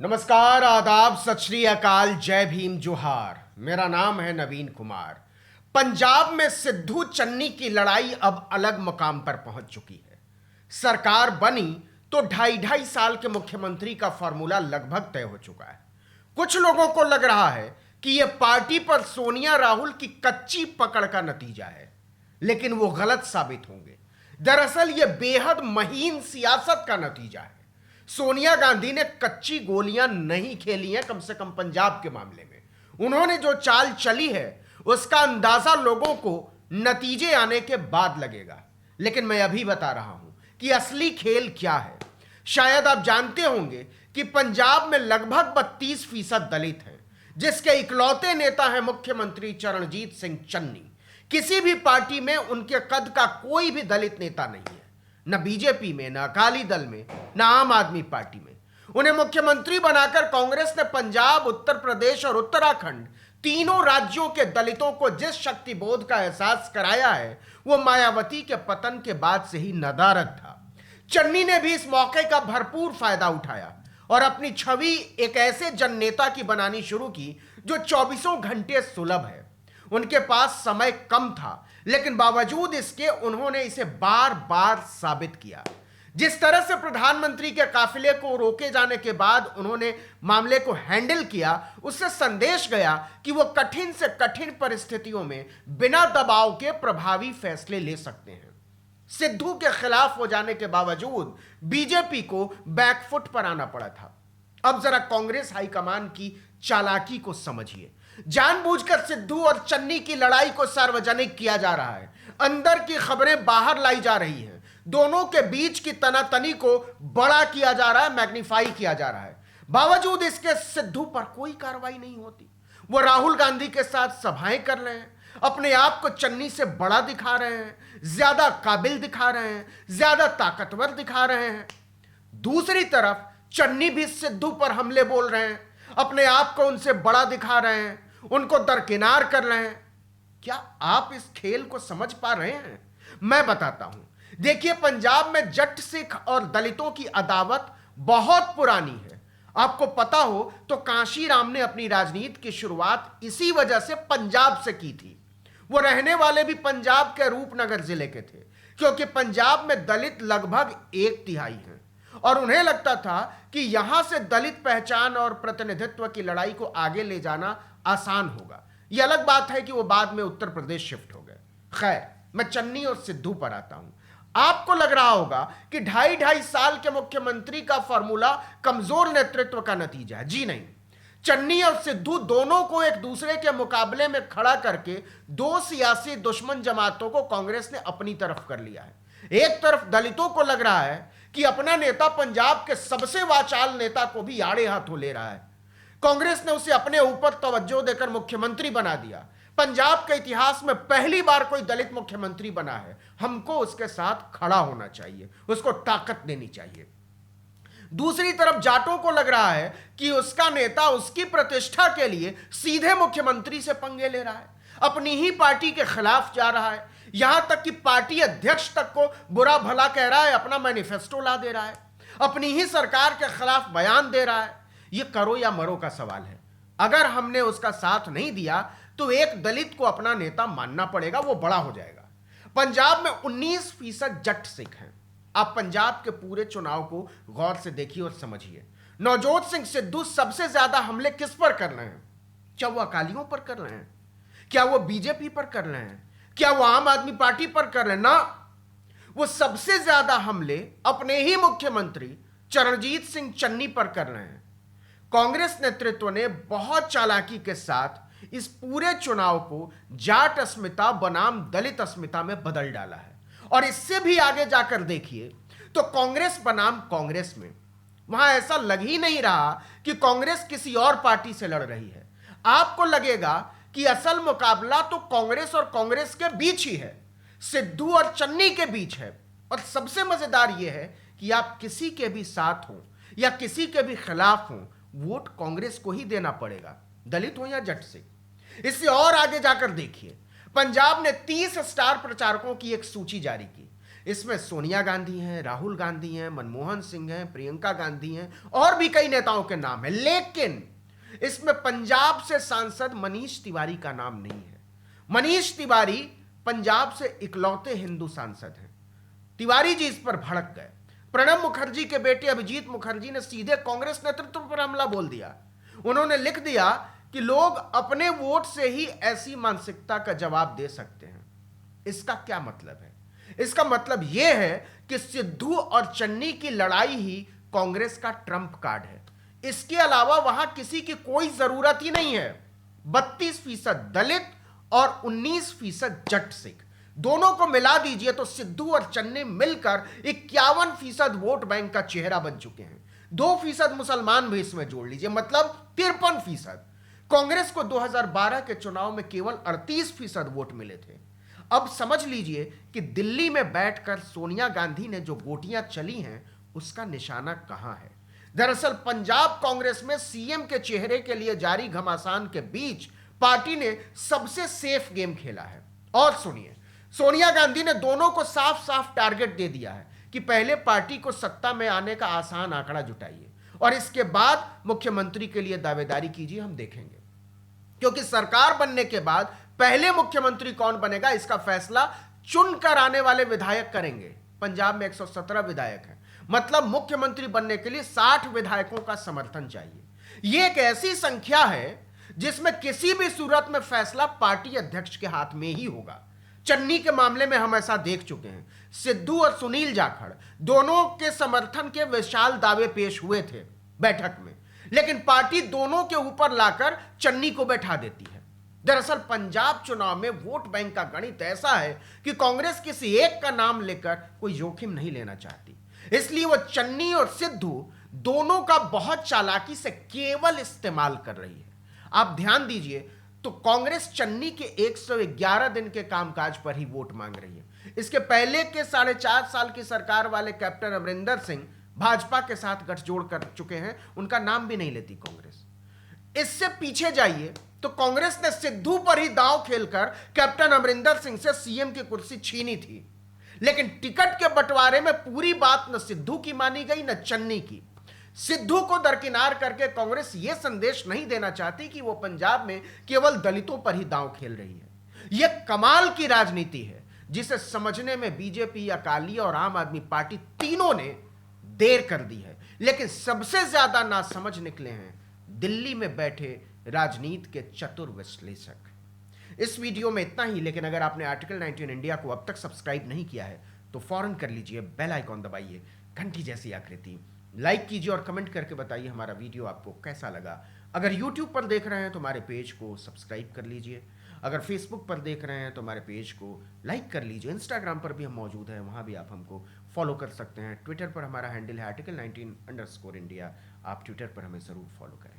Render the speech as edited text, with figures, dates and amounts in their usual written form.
नमस्कार, आदाब, सत श्री अकाल, जय भीम, जोहार। मेरा नाम है नवीन कुमार। पंजाब में सिद्धू चन्नी की लड़ाई अब अलग मुकाम पर पहुंच चुकी है। सरकार बनी तो 2.5 साल के मुख्यमंत्री का फॉर्मूला लगभग तय हो चुका है। कुछ लोगों को लग रहा है कि यह पार्टी पर सोनिया राहुल की कच्ची पकड़ का नतीजा है, लेकिन वो गलत साबित होंगे। दरअसल यह बेहद महीन सियासत का नतीजा है। सोनिया गांधी ने कच्ची गोलियां नहीं खेली हैं, कम से कम पंजाब के मामले में। उन्होंने जो चाल चली है उसका अंदाजा लोगों को नतीजे आने के बाद लगेगा। लेकिन मैं अभी बता रहा हूं कि असली खेल क्या है। शायद आप जानते होंगे कि पंजाब में लगभग 32% दलित हैं, जिसके इकलौते नेता हैं मुख्यमंत्री चरणजीत सिंह चन्नी। किसी भी पार्टी में उनके कद का कोई भी दलित नेता नहीं है, न बीजेपी में, न अकाली दल में, न आम आदमी पार्टी में। उन्हें मुख्यमंत्री बनाकर कांग्रेस ने पंजाब, उत्तर प्रदेश और उत्तराखंड तीनों राज्यों के दलितों को जिस शक्तिबोध का एहसास कराया है वो मायावती के पतन के बाद से ही नदारद था। चन्नी ने भी इस मौके का भरपूर फायदा उठाया और अपनी छवि एक ऐसे जननेता की बनानी शुरू की जो 24 घंटे सुलभ है। उनके पास समय कम था, लेकिन बावजूद इसके उन्होंने इसे बार बार साबित किया। जिस तरह से प्रधानमंत्री के काफिले को रोके जाने के बाद उन्होंने मामले को हैंडल किया, उससे संदेश गया कि वो कठिन से कठिन परिस्थितियों में बिना दबाव के प्रभावी फैसले ले सकते हैं। सिद्धू के खिलाफ हो जाने के बावजूद बीजेपी को बैकफुट पर आना पड़ा था। अब जरा कांग्रेस हाईकमान की चालाकी को समझिए। जानबूझकर सिद्धू और चन्नी की लड़ाई को सार्वजनिक किया जा रहा है। अंदर की खबरें बाहर लाई जा रही हैं। दोनों के बीच की तनातनी को बड़ा किया जा रहा है, मैग्नीफाई किया जा रहा है। बावजूद इसके सिद्धू पर कोई कार्रवाई नहीं होती। वो राहुल गांधी के साथ सभाएं कर रहे हैं, अपने आप को चन्नी से बड़ा दिखा रहे हैं, ज्यादा काबिल दिखा रहे हैं, ज्यादा ताकतवर दिखा रहे हैं। दूसरी तरफ चन्नी भी सिद्धू पर हमले बोल रहे हैं, अपने आप को उनसे बड़ा दिखा रहे हैं, उनको दरकिनार कर रहे हैं। क्या आप इस खेल को समझ पा रहे हैं? मैं बताता हूं। देखिए, पंजाब में जट सिख और दलितों की अदावत बहुत पुरानी है। आपको पता हो तो कांशीराम ने अपनी राजनीति की शुरुआत इसी वजह से पंजाब से की थी। वो रहने वाले भी पंजाब के रूपनगर जिले के थे, क्योंकि पंजाब में दलित लगभग 1/3 हैं और उन्हें लगता था कि यहां से दलित पहचान और प्रतिनिधित्व की लड़ाई को आगे ले जाना आसान होगा। यह अलग बात है कि वो बाद में उत्तर प्रदेश शिफ्ट हो गए। खैर, मैं चन्नी और सिद्धू पर आता हूं। आपको लग रहा होगा कि 2.5 साल के मुख्यमंत्री का फॉर्मूला कमजोर नेतृत्व का नतीजा है। जी नहीं, चन्नी और सिद्धू दोनों को एक दूसरे के मुकाबले में खड़ा करके दो सियासी दुश्मन जमातों को कांग्रेस ने अपनी तरफ कर लिया है। एक तरफ दलितों को लग रहा है कि अपना नेता पंजाब के सबसे वाचाल नेता को भी आड़े हाथों ले रहा है। कांग्रेस ने उसे अपने ऊपर तवज्जो देकर मुख्यमंत्री बना दिया। पंजाब के इतिहास में पहली बार कोई दलित मुख्यमंत्री बना है। हमको उसके साथ खड़ा होना चाहिए, उसको ताकत देनी चाहिए। दूसरी तरफ जाटों को लग रहा है कि उसका नेता उसकी प्रतिष्ठा के लिए सीधे मुख्यमंत्री से पंगे ले रहा है, अपनी ही पार्टी के खिलाफ जा रहा है। यहां तक कि पार्टी अध्यक्ष तक को बुरा भला कह रहा है, अपना मैनिफेस्टो ला दे रहा है, अपनी ही सरकार के खिलाफ बयान दे रहा है। यह करो या मरो का सवाल है। अगर हमने उसका साथ नहीं दिया तो एक दलित को अपना नेता मानना पड़ेगा, वो बड़ा हो जाएगा। पंजाब में 19% जट सिख हैं। आप पंजाब के पूरे चुनाव को गौर से देखिए और समझिए। नवजोत सिंह सिद्धू सबसे ज्यादा हमले किस पर कर रहे हैं? क्या वो अकालियों पर कर रहे हैं? क्या वो बीजेपी पर कर रहे हैं? क्या वो आम आदमी पार्टी पर कर रहे हैं? ना, वो सबसे ज्यादा हमले अपने ही मुख्यमंत्री चरणजीत सिंह चन्नी पर कर रहे हैं। कांग्रेस नेतृत्व ने बहुत चालाकी के साथ इस पूरे चुनाव को जाट अस्मिता बनाम दलित अस्मिता में बदल डाला है। और इससे भी आगे जाकर देखिए तो कांग्रेस बनाम कांग्रेस में वहां ऐसा लग ही नहीं रहा कि कांग्रेस किसी और पार्टी से लड़ रही है। आपको लगेगा कि असल मुकाबला तो कांग्रेस और कांग्रेस के बीच ही है, सिद्धू और चन्नी के बीच है। और सबसे मजेदार यह है कि आप किसी के भी साथ हो या किसी के भी खिलाफ हो, वोट कांग्रेस को ही देना पड़ेगा, दलित हो या जट से। इससे और आगे जाकर देखिए, पंजाब ने 30 स्टार प्रचारकों की एक सूची जारी की। इसमें सोनिया गांधी हैं, राहुल गांधी हैं, मनमोहन सिंह हैं, प्रियंका गांधी हैं और भी कई नेताओं के नाम हैं, लेकिन इसमें पंजाब से सांसद मनीष तिवारी का नाम नहीं है। मनीष तिवारी पंजाब से इकलौते हिंदू सांसद हैं। तिवारी जी इस पर भड़क गए। प्रणब मुखर्जी के बेटे अभिजीत मुखर्जी ने सीधे कांग्रेस नेतृत्व पर हमला बोल दिया। उन्होंने लिख दिया कि लोग अपने वोट से ही ऐसी मानसिकता का जवाब दे सकते हैं। इसका क्या मतलब है? इसका मतलब यह है कि सिद्धू और चन्नी की लड़ाई ही कांग्रेस का ट्रंप कार्ड है। इसके अलावा वहां किसी की कोई जरूरत ही नहीं है। 32% दलित और 19% जट सिख, दोनों को मिला दीजिए तो सिद्धू और चन्नी मिलकर 51% वोट बैंक का चेहरा बन चुके हैं। 2% मुसलमान भी इसमें जोड़ लीजिए, मतलब 53%। कांग्रेस को 2012 के चुनाव में केवल 38% वोट मिले थे। अब समझ लीजिए कि दिल्ली में बैठकर सोनिया गांधी ने जो गोटियां चली हैं उसका निशाना कहां है। दरअसल पंजाब कांग्रेस में सीएम के चेहरे के लिए जारी घमासान के बीच पार्टी ने सबसे सेफ गेम खेला है। और सुनिए, सोनिया गांधी ने दोनों को साफ साफ टारगेट दे दिया है कि पहले पार्टी को सत्ता में आने का आसान आंकड़ा जुटाइए और इसके बाद मुख्यमंत्री के लिए दावेदारी कीजिए, हम देखेंगे। क्योंकि सरकार बनने के बाद पहले मुख्यमंत्री कौन बनेगा इसका फैसला चुनकर आने वाले विधायक करेंगे। पंजाब में 117 विधायक हैं, मतलब मुख्यमंत्री बनने के लिए 60 विधायकों का समर्थन चाहिए। यह एक ऐसी संख्या है जिसमें किसी भी सूरत में फैसला पार्टी अध्यक्ष के हाथ में ही होगा। चन्नी के मामले में हम ऐसा देख चुके हैं। सिद्धू और सुनील जाखड़ दोनों के समर्थन के विशाल दावे पेश हुए थे बैठक में, लेकिन पार्टी दोनों के ऊपर लाकर चन्नी को बैठा देती है। दरअसल पंजाब चुनाव में वोट बैंक का गणित ऐसा है कि कांग्रेस किसी एक का नाम लेकर कोई जोखिम नहीं लेना चाहती, इसलिए वो चन्नी और सिद्धू दोनों का बहुत चालाकी से केवल इस्तेमाल कर रही है। आप ध्यान दीजिए तो कांग्रेस चन्नी के 111 दिन के कामकाज पर ही वोट मांग रही है। इसके पहले के 4.5 साल की सरकार वाले कैप्टन अमरिंदर सिंह भाजपा के साथ गठजोड़ कर चुके हैं, उनका नाम भी नहीं लेती कांग्रेस। इससे पीछे जाइए तो कांग्रेस ने सिद्धू पर ही दांव खेलकर कैप्टन अमरिंदर सिंह से सीएम की कुर्सी छीनी थी, लेकिन टिकट के बंटवारे में पूरी बात न सिद्धू की मानी गई न चन्नी की। सिद्धू को दरकिनार करके कांग्रेस यह संदेश नहीं देना चाहती कि वो पंजाब में केवल दलितों पर ही दांव खेल रही है। यह कमाल की राजनीति है जिसे समझने में बीजेपी, अकाली और आम आदमी पार्टी तीनों ने देर कर दी है, लेकिन सबसे ज्यादा नासमझ निकले हैं दिल्ली में बैठे राजनीति के चतुर विश्लेषक। इस वीडियो में इतना ही, लेकिन अगर आपने आर्टिकल 19 इंडिया को अब तक सब्सक्राइब नहीं किया है तो फौरन कर लीजिए, बेल आइकॉन दबाइए, घंटी जैसी आकृति, लाइक कीजिए और कमेंट करके बताइए हमारा वीडियो आपको कैसा लगा। अगर YouTube पर देख रहे हैं तो हमारे पेज को सब्सक्राइब कर लीजिए, अगर फेसबुक पर देख रहे हैं तो हमारे पेज को लाइक कर लीजिए, इंस्टाग्राम पर भी हम मौजूद हैं, वहाँ भी आप हमको फॉलो कर सकते हैं। ट्विटर पर हमारा हैंडल है article19_India, आप ट्विटर पर हमें ज़रूर फॉलो करें।